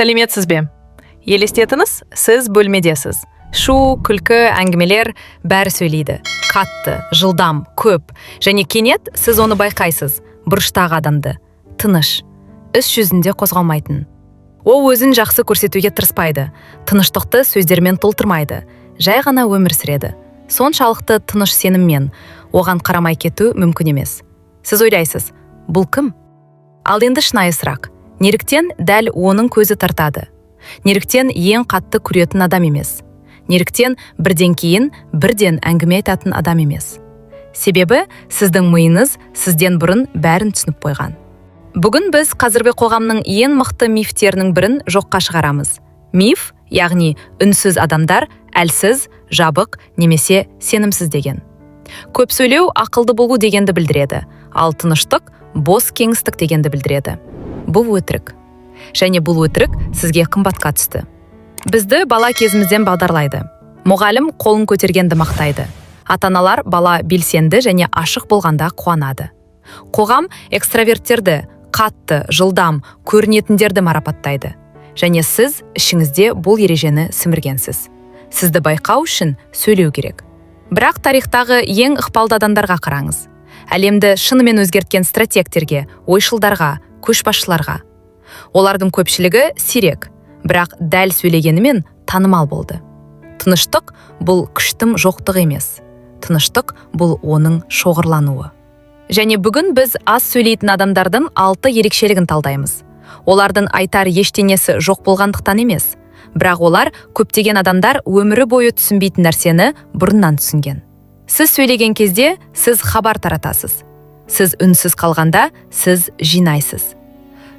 Сәлеметсіз бе? Елестетіңіз, сіз бөлмедесіз. Шу, күлкі, әңгімелер бәрі сөйлейді. Қатты, жылдам, көп. Және кенет сіз оны байқайсыз. Бұрыштағы адамды. Тыныш. Іс жүзінде қозғалмайтын. Ол өзін жақсы көрсетуге тырыспайды. Тыныштықты сөздермен толтырмайды. Жай ғана өмір сүреді. Соншалықты тыныш сеніммен оған қарамай кету мүмкін емес. Сіз ойлайсыз, бұл кім? Ал енді шынайы сұрақ. Неліктен дәл оның көзі тартады? Неліктен ең қатты көретін адам емес? Неліктен бірден кейін бірден әңгіме айтатын адам емес? Себебі сіздің миыңыз сізден бұрын бәрін түсініп қойған. Бүгін біз қазіргі қоғамның ең мықты мифтерінің бірін жоққа шығарамыз. Миф, яғни үнсіз адамдар әлсіз, жабық немесе сенімсіз деген. Көп сөйлеу ақылды болу дегенді білдіреді, ал тыныштық бос кеңістік дегенді білдіреді. Бұл өтірік. Және бұл өтірік сізге қымбатқа түсті. Бізді бала кезімізден бағдарлайды. Мұғалім қолын көтергенді мақтайды. Ата-аналар бала белсенді және ашық болғанда қуанады. Қоғам экстраверттерді, қатты, жылдам, көрінетіндерді марапаттайды. Және сіз ішіңізде бұл ережені сіміргенсіз. Сізді байқау үшін сөйлеу керек. Бірақ тарихтағы ең ықпалды адамдарға қараңыз. Әлемді шынымен өзгерткен стратегтерге, ойшылдарға, көшбасшыларға. Олардың көпшілігі сирек, бірақ дәл сөйлегенімен танымал болды. Тыныштық бұл күштің жоқтығы емес. Тыныштық бұл оның шоғырлануы. Және бүгін біз аз сөйлейтін адамдардың 6 ерекшелігін талдаймыз. Олардың айтар ештеңесі жоқ болғандықтан емес, бірақ олар көптеген адамдар өмірі бойы түсінбейтін нәрсені бұрыннан түсінген. Сіз сөйлеген кезде сіз хабар таратасыз. Сіз үнсіз қалғанда сіз жинайсыз.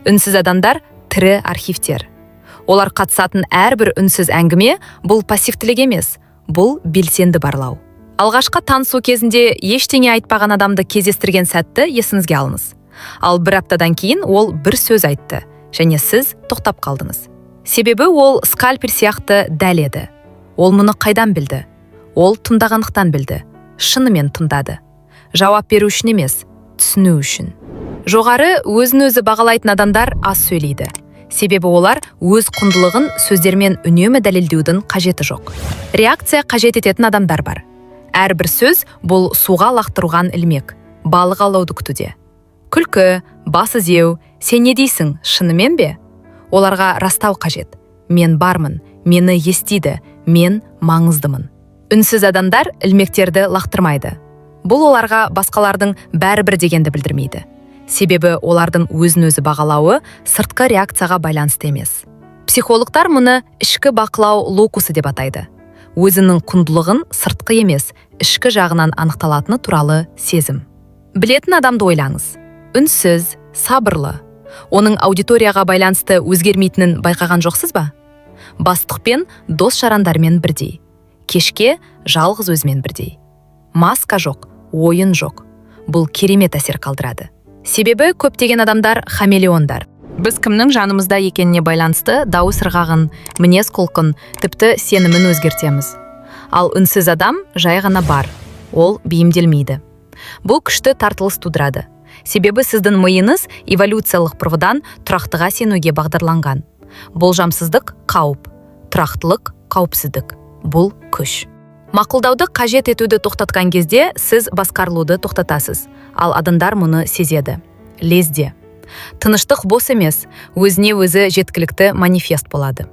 Үнсіз адамдар тірі архивтер. Олар қатысатын әрбір үнсіз әңгіме бұл пассивтілік емес, бұл белсенді барлау. Алғашқы танысу кезінде ештеңе айтпаған адамды кездестірген сәтті есіңізге алыңыз. Ал бір аптадан кейін ол бір сөз айтты, және сіз тоқтап қалдыңыз. Себебі ол скальпель сияқты дәл еді. Ол мұны қайдан білді? Ол тыңдағандықтан білді. Шынымен тыңдады. Жауап беру үшін емес, түсіну үшін. Жоғары өзін өзі бағалайтын адамдар аз сөйлейді. Себебі олар өз құндылығын сөздермен үнемі дәлелдеудің қажеті жоқ. Реакция қажет ететін адамдар бар. Әрбір сөз бұл суға лақтыруған ілмек, балық аулауды күтуде. Күлкі, бас изеу, сен не дейсің, шынымен бе? Оларға растау қажет. Мен бармын, мені естиді, мен маңыздымын. Үнсіз адамдар ілмектерді лақтырмайды. Бұл оларға басқалардың бәрібір дегенді білдірмейді. Себебі олардың өзін өзі бағалауы сыртқы реакцияға байланысты емес. Психологтар мұны ішкі бақылау локусы деп атайды. Өзінің құндылығын сыртқы емес, ішкі жағынан анықталатыны туралы сезім. Білетін адамды ойлаңыз. Үнсіз, сабырлы. Оның аудиторияға байланысты өзгермейтінін байқаған жоқсыз ба? Бастықпен дос жарандармен бірдей. Кешке жалғыз өзімен бірдей. Маска жоқ, ойын жоқ. Бұл керемет әсер қалдырады. Себебі көптеген адамдар хамелеондар. Біз кімнің жанымызда екеніне байланысты дауыс ырғағын, мінез құлқын, тіпті сенімін өзгертеміз. Ал үнсіз адам жай ғана бар. Ол бейімделмейді. Бұл күшті тартылыс тудырады. Себебі сіздің миыңыз эволюциялық тұрғыдан тұрақтыға сенуге бағдарланған. Болжамсыздық қауіп, тұрақтылық қауіпсіздік. Бұл күш. Мақұлдауды қажет етуді тоқтатқан кезде сіз басқарылуды тоқтатасыз, ал адамдар мұны сезеді. Лезде. Тыныштық бос емес, өзіне өзі жеткілікті манифест болады.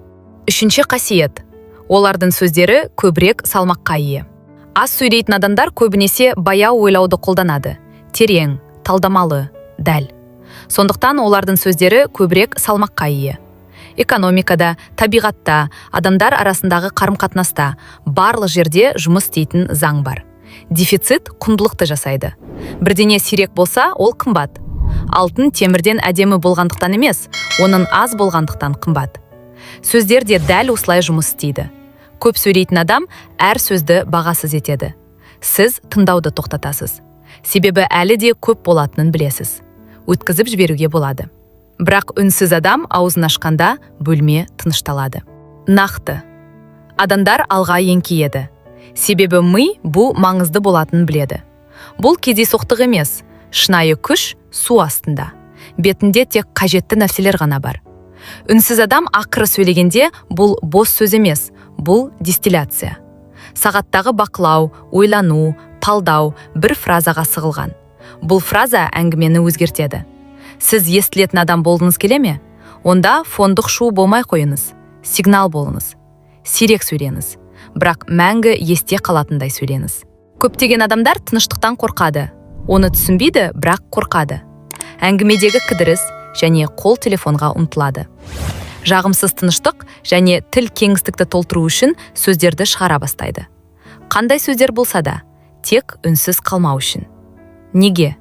Үшінші қасиет. Олардың сөздері көбірек салмаққа ие. Аз сөйлейтін адамдар көбінесе баяу ойлауды қолданады. Терең, талдамалы, дәл. Сондықтан олардың сөздері көбірек салмаққа ие. Экономикада, табиғатта, адамдар арасындағы қарым-қатынаста, барлық жерде жұмыс істейтін заң бар. Дефицит құндылықты жасайды. Бірдеңе сирек болса, ол қымбат. Алтын темірден әдемі болғандықтан емес, оның аз болғандықтан қымбат. Сөздер де дәл осылай жұмыс істейді. Көп сөйлейтін адам әр сөзді бағасыз етеді. Сіз тыңдауды тоқтатасыз. Себебі әлі де көп болатынын білесіз. Өткізіп жіберуге болады. Бірақ үнсіз адам аузын ашқанда бөлме тынышталады. Нақты. Адамдар алға еңкейеді. Себебі ми бұл маңызды болатынын біледі. Бұл кездейсоқтық емес, шынайы күш су астында. Бетінде тек қажетті нәрселер ғана бар. Үнсіз адам ақыры сөйлегенде бұл бос сөз емес, бұл дистилляция. Сағаттағы бақылау, ойлану, талдау бір фразаға сығылған. Бұл фраза әңгімені өзгертеді. Сіз естілетін адам болдыңыз келе ме? Онда фондық шу болмай қойыңыз, сигнал болыңыз. Сирек сөйлеңіз, бірақ мәңгі есте қалатындай сөйлеңіз. Көптеген адамдар тыныштықтан қорқады. Оны түсінбейді, бірақ қорқады. Әңгімедегі кідіріс және қол телефонға ұмтылады. Жағымсыз тыныштық және тіл кеңістікті толтыру үшін сөздерді шығара бастайды. Қандай сөздер болса да, тек үнсіз қалмау үшін. Неге?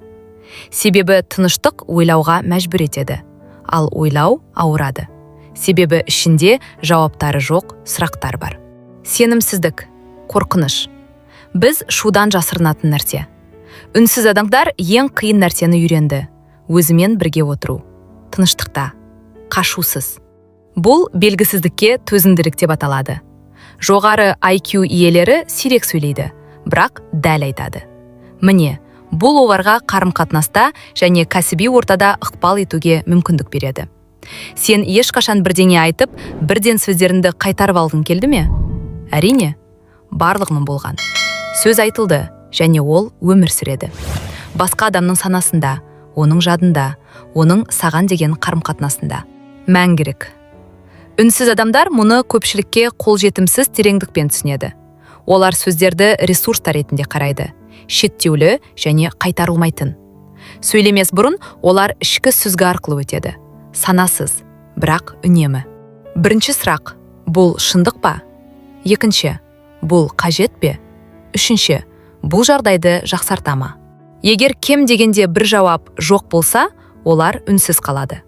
Себебі тыныштық ойлауға мәжбүр етеді, ал ойлау ауырады. Себебі ішінде жауаптары жоқ сұрақтар бар. Сенімсіздік, қорқыныш. Біз шудан жасырынатын нәрсе. Үнсіз адамдар ең қиын нәрсені үйренді. Өзімен бірге отыру. Тыныштықта, қашусыз. Бұл белгісіздікке төзімділік деп аталады. Жоғары IQ иелері сирек сөйлейді, бірақ дәл айтады. Міне, бұл оларға қарым-қатынаста және кәсіби ортада ықпал етуге мүмкіндік береді. Сен ешқашан бірдеңе айтып, бірден сөздеріңді қайтарып алғың келді ме? Әрине, барлығының болған. Сөз айтылды, және ол өмір сүреді. Басқа адамның санасында, оның жадында, оның саған деген қарым-қатынасында. Мәңгілік. Үнсіз адамдар мұны көпшілікке қолжетімсіз тереңдікпен түсінеді. Олар сөздерді ресурстар ретінде қарайды, шектеулі және қайтарылмайтын. Сөйлемес бұрын олар ішкі сүзгі арқылы өтеді. Санасыз, бірақ үнемі. Бірінші сұрақ, бұл шындық па? Екінші, бұл қажет пе? Үшінші, бұл жағдайды жақсарта ма? Егер кем дегенде бір жауап жоқ болса, олар үнсіз қалады.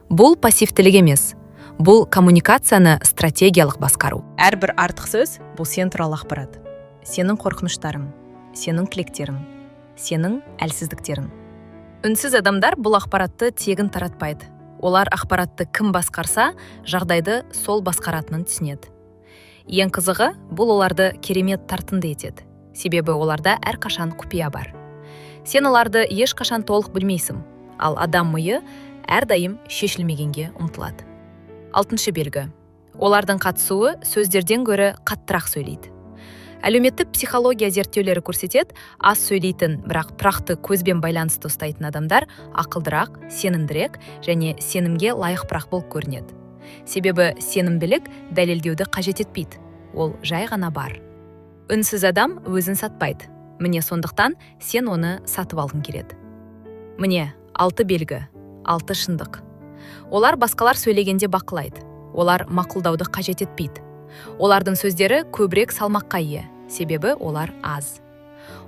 Бұл пассивтілік емес, бұл коммуникацияны стратегиялық басқару. Әрбір артық сөз бұл сен туралы ақпарат. Сенің қорқыныштарың, сенің тілектерің, сенің әлсіздіктерің. Үнсіз адамдар бұл ақпаратты тегін таратпайды. Олар ақпаратты кім басқарса, жағдайды сол басқаратынын түсінеді. Ең қызығы, бұл оларды керемет тартынды етеді. Себебі оларда әрқашан құпия бар. Сен оларды ешқашан толық білмейсің, ал адам миы әрдайым шешілмегенге ұмтылады. Алтыншы белгі. Олардың қатысуы сөздерден гөрі қаттырақ сөйлейді. Әлеуметтік психология зерттеулері көрсетеді, аз сөйлейтін, бірақ тұрақты көзбен байланысты ұстайтын адамдар ақылдырақ, сенімдірек және сенімге лайықпырақ болып көрінеді. Себебі сенімділік дәлелдеуді қажет етпейді. Ол жай ғана бар. Үнсіз адам өзін сатпайды. Міне сондықтан сен оны сатып алғың келеді. Міне 6 белгі, 6 шындық. Олар басқалар сөйлегенде бақылайды. Олар мақұлдауды қажет етпейді. Олардың сөздері көбірек салмаққа ие, себебі олар аз.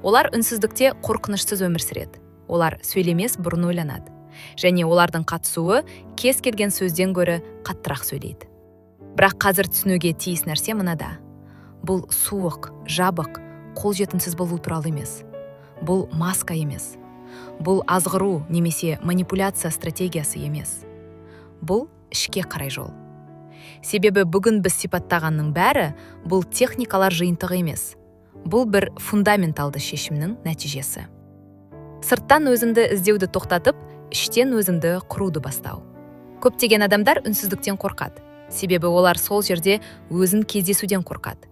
Олар үнсіздікте қорқынышсыз өмір сүреді. Олар сөйлемес бұрын ойланады. Және олардың қатысуы кез келген сөзден гөрі қаттырақ сөйлейді. Бірақ қазір түсінуге тиіс нәрсе мынада. Бұл суық, жабық, қолжетімсіз болу туралы емес. Бұл маска емес. Бұл азғыру немесе манипуляция стратегиясы емес. Бұл ішке қарай жол. Себебі бүгін біз сипаттағанның бәрі бұл техникалар жиынтығы емес. Бұл бір фундаменталды шешімнің нәтижесі. Сырттан өзіңді іздеуді тоқтатып, іштен өзіңді құруды бастау. Көптеген адамдар үнсіздіктен қорқады. Себебі олар сол жерде өзін кездесуден қорқады.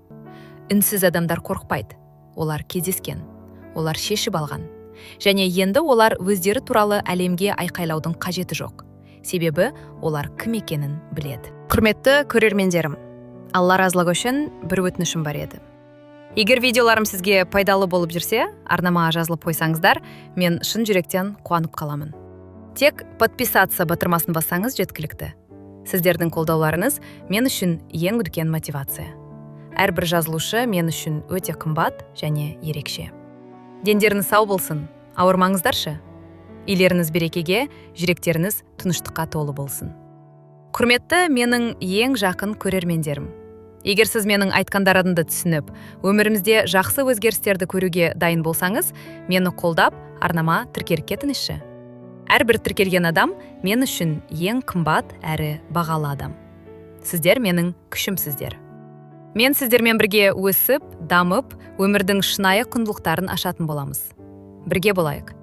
Үнсіз адамдар қорқпайды. Олар кездескен. Олар шешіп алған. Және енді олар өздері туралы әлемге айқайлаудың қажеті жоқ. Себебі олар кім екенін біледі. Құрметті көрермендерім, Алла разылығы үшін бір өтінішім бар еді. Егер видеоларым сізге пайдалы болып жүрсе, арнамаға жазылып қойсаңыздар, мен шын жүректен қуанып қаламын. Тек подписаться батырмасын бассаңыз жеткілікті. Сіздердің қолдауларыңыз мен үшін ең үлкен мотивация. Әрбір жазылушы мен үшін өте қымбат және ерекше. Дендеріңіз сау болсын, ауырмаңыздаршы. Үйлеріңіз берекеге, жүректеріңіз тыныштыққа толы болсын. Құрметті менің ең жақын көрермендерім. Егер сіз менің айтқандарымды түсініп, өмірімізде жақсы өзгерістерді көруге дайын болсаңыз, мені қолдап, арнама тіркеліп кетіңізші. Әрбір тіркелген адам мен үшін ең қымбат әрі бағалы адам. Сіздер менің күшімсіздер. Мен сіздермен бірге өсіп, дамып, өмірдің шынайы құндылықтарын ашатын боламыз. Бірге болайық.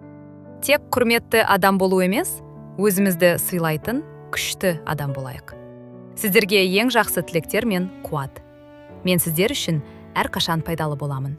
Тек құрметті адам болу емес, өзімізді сыйлайтын, күшті адам болайық. Сіздерге ең жақсы тілектер мен қуат. Мен сіздер үшін әрқашан пайдалы боламын.